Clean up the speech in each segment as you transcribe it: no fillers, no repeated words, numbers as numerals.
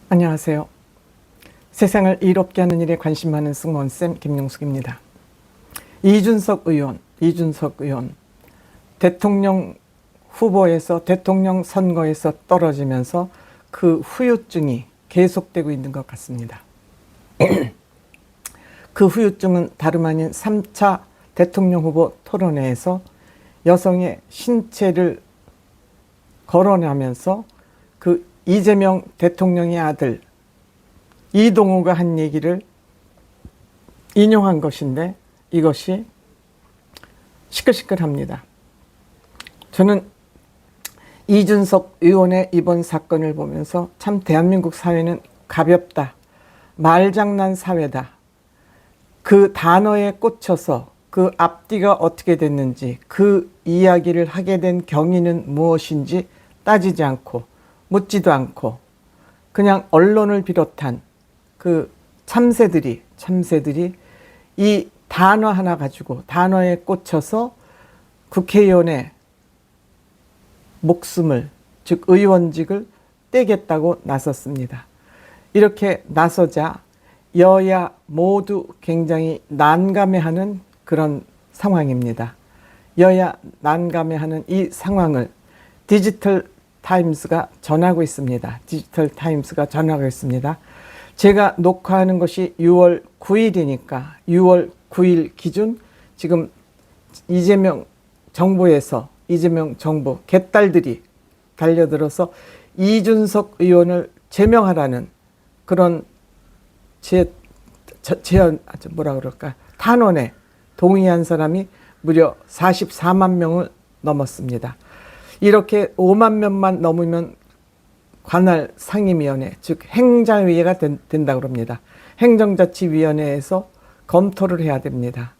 안녕하세요. 세상을 이롭게 하는 일에 관심 많은 승무원쌤 김용숙입니다. 이준석 의원 대통령 후보에서 대통령 선거에서 떨어지면서 그 후유증이 계속되고 있는 것 같습니다. 그 후유증은 다름 아닌 3차 대통령 후보 토론회에서 여성의 신체를 거론하면서 그 이재명 대통령의 아들 이동호가 한 얘기를 인용한 것인데 이것이 시끌시끌합니다. 저는 이준석 의원의 이번 사건을 보면서 참 대한민국 사회는 가볍다, 말장난 사회다. 그 단어에 꽂혀서 그 앞뒤가 어떻게 됐는지, 그 이야기를 하게 된 경위는 무엇인지 따지지 않고 묻지도 않고 그냥 언론을 비롯한 그 참새들이 이 단어 하나 가지고 단어에 꽂혀서 국회의원의 목숨을, 즉 의원직을 떼겠다고 나섰습니다. 이렇게 나서자 여야 모두 굉장히 난감해하는 그런 상황입니다. 여야 난감해하는 이 상황을 디지털 타임스가 전하고 있습니다. 제가 녹화하는 것이 6월 9일이니까 6월 9일 기준 지금 이재명 정부 개딸들이 달려들어서 이준석 의원을 제명하라는 그런 탄원에 동의한 사람이 무려 44만 명을 넘었습니다. 이렇게 5만 명만 넘으면 관할 상임위원회, 즉 행자위회가 된다고 합니다. 행정자치위원회에서 검토를 해야 됩니다.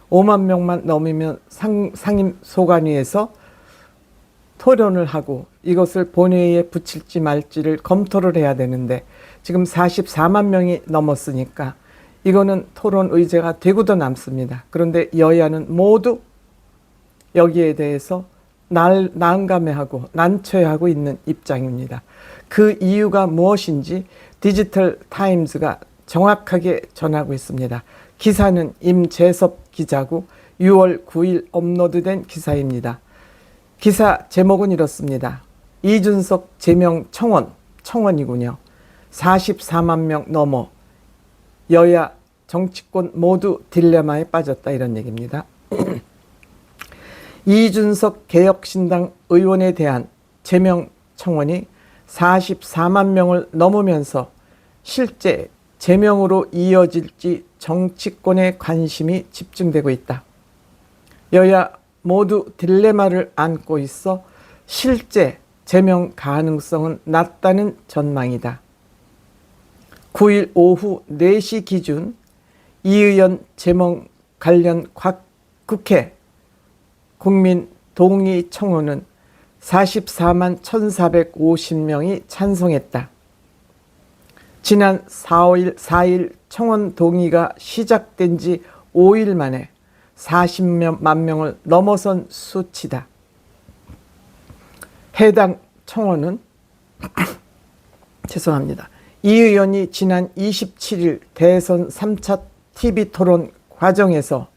5만 명만 넘으면 상임소관위에서 토론을 하고 이것을 본회의에 붙일지 말지를 검토를 해야 되는데 지금 44만 명이 넘었으니까 이거는 토론 의제가 되고도 남습니다. 그런데 여야는 모두 여기에 대해서 난감해하고 난처해하고 있는 입장입니다. 그 이유가 무엇인지 디지털 타임스가 정확하게 전하고 있습니다. 기사는 임재섭 기자고 6월 9일 업로드된 기사입니다. 기사 제목은 이렇습니다. 이준석 제명 청원이군요. 44만 명 넘어 여야 정치권 모두 딜레마에 빠졌다, 이런 얘기입니다. 이준석 개혁신당 의원에 대한 제명 청원이 44만 명을 넘으면서 실제 제명으로 이어질지 정치권의 관심이 집중되고 있다. 여야 모두 딜레마를 안고 있어 실제 제명 가능성은 낮다는 전망이다. 9일 오후 4시 기준 이 의원 제명 관련 국회 국민 동의 청원은 44만 1,450명이 찬성했다. 지난 4일 청원 동의가 시작된 지 5일 만에 40만 명을 넘어선 수치다. 해당 청원은 이 의원이 지난 27일 대선 3차 TV 토론 과정에서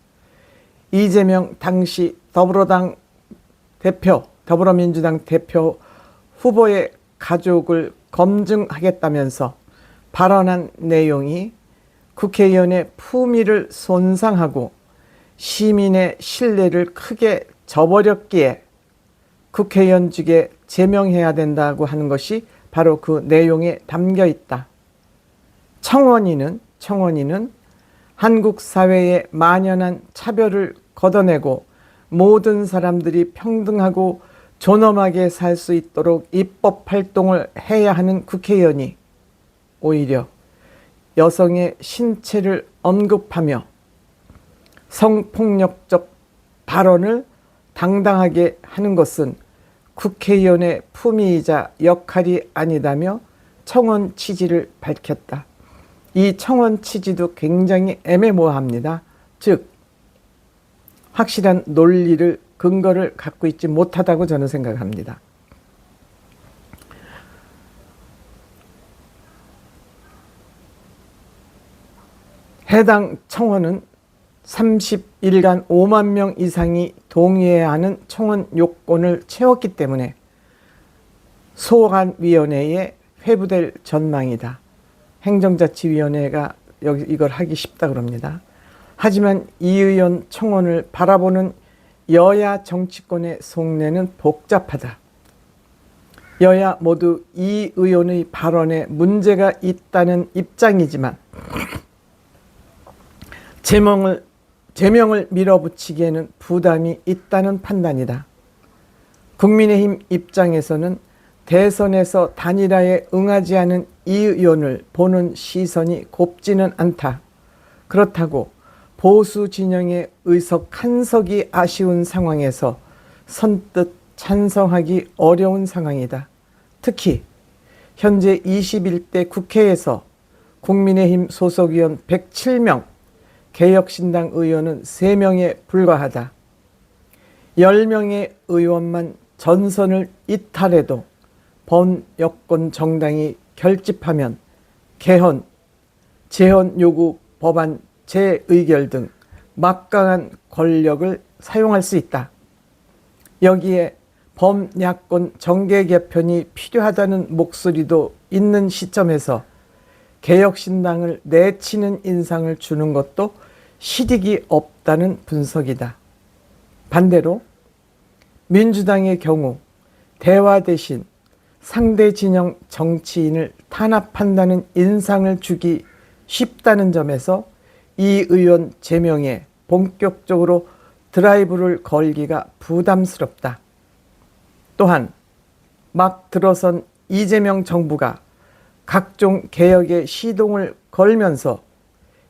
이재명 당시 더불어민주당 대표 후보의 가족을 검증하겠다면서 발언한 내용이 국회의원의 품위를 손상하고 시민의 신뢰를 크게 저버렸기에 국회의원직에 제명해야 된다고 하는 것이 바로 그 내용에 담겨 있다. 청원인은 한국 사회에 만연한 차별을 걷어내고 모든 사람들이 평등하고 존엄하게 살 수 있도록 입법 활동을 해야 하는 국회의원이 오히려 여성의 신체를 언급하며 성폭력적 발언을 당당하게 하는 것은 국회의원의 품위이자 역할이 아니다며 청원 취지를 밝혔다. 이 청원 취지도 굉장히 애매모호합니다. 즉 확실한 논리를 근거를 갖고 있지 못하다고 저는 생각합니다. 해당 청원은 30일간 5만 명 이상이 동의해야 하는 청원 요건을 채웠기 때문에 소환위원회에 회부될 전망이다. 행정자치위원회가 이걸 하기 쉽다 그럽니다. 하지만 이 의원 청원을 바라보는 여야 정치권의 속내는 복잡하다. 여야 모두 이 의원의 발언에 문제가 있다는 입장이지만 제명을 밀어붙이기에는 부담이 있다는 판단이다. 국민의힘 입장에서는 대선에서 단일화에 응하지 않은 이 의원을 보는 시선이 곱지는 않다. 그렇다고 보수 진영의 의석 한 석이 아쉬운 상황에서 선뜻 찬성하기 어려운 상황이다. 특히 현재 21대 국회에서 국민의힘 소속 의원 107명, 개혁신당 의원은 3명에 불과하다. 10명의 의원만 전선을 이탈해도 본 여권 정당이 결집하면 개헌, 재헌 요구 법안 재의결 등 막강한 권력을 사용할 수 있다. 여기에 범야권 정계 개편이 필요하다는 목소리도 있는 시점에서 개혁신당을 내치는 인상을 주는 것도 실익이 없다는 분석이다. 반대로 민주당의 경우 대화 대신 상대 진영 정치인을 탄압한다는 인상을 주기 쉽다는 점에서 이 의원 제명에 본격적으로 드라이브를 걸기가 부담스럽다. 또한 막 들어선 이재명 정부가 각종 개혁의 시동을 걸면서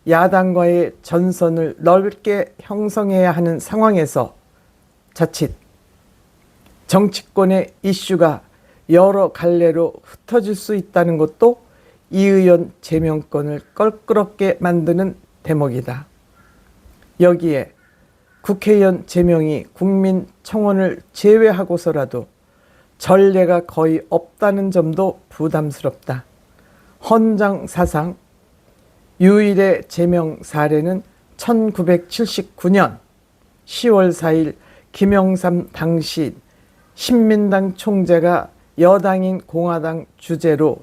야당과의 전선을 넓게 형성해야 하는 상황에서 자칫 정치권의 이슈가 여러 갈래로 흩어질 수 있다는 것도 이 의원 제명권을 껄끄럽게 만드는 대목이다. 여기에 국회의원 제명이 국민 청원을 제외하고서라도 전례가 거의 없다는 점도 부담스럽다. 헌장사상 유일의 제명 사례는 1979년 10월 4일 김영삼 당시 신민당 총재가 여당인 공화당 주도로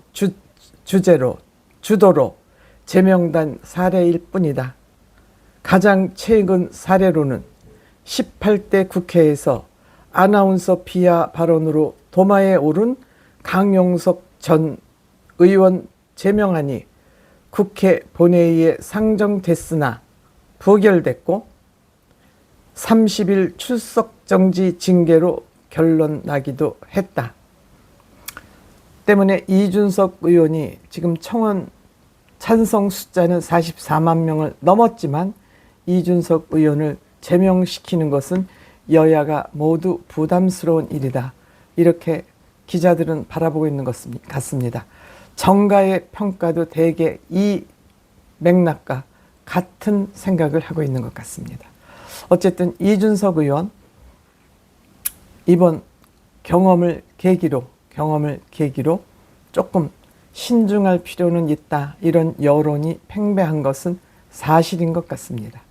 제명된 사례일 뿐이다. 가장 최근 사례로는 18대 국회에서 아나운서 비하 발언으로 도마에 오른 강용석 전 의원 제명안이 국회 본회의에 상정됐으나 부결됐고 30일 출석정지 징계로 결론 나기도 했다. 때문에 이준석 의원이 지금 청원 찬성 숫자는 44만 명을 넘었지만 이준석 의원을 제명시키는 것은 여야가 모두 부담스러운 일이다. 이렇게 기자들은 바라보고 있는 것 같습니다. 정가의 평가도 대개 이 맥락과 같은 생각을 하고 있는 것 같습니다. 어쨌든 이준석 의원 이번 경험을 계기로 조금 신중할 필요는 있다. 이런 여론이 팽배한 것은 사실인 것 같습니다.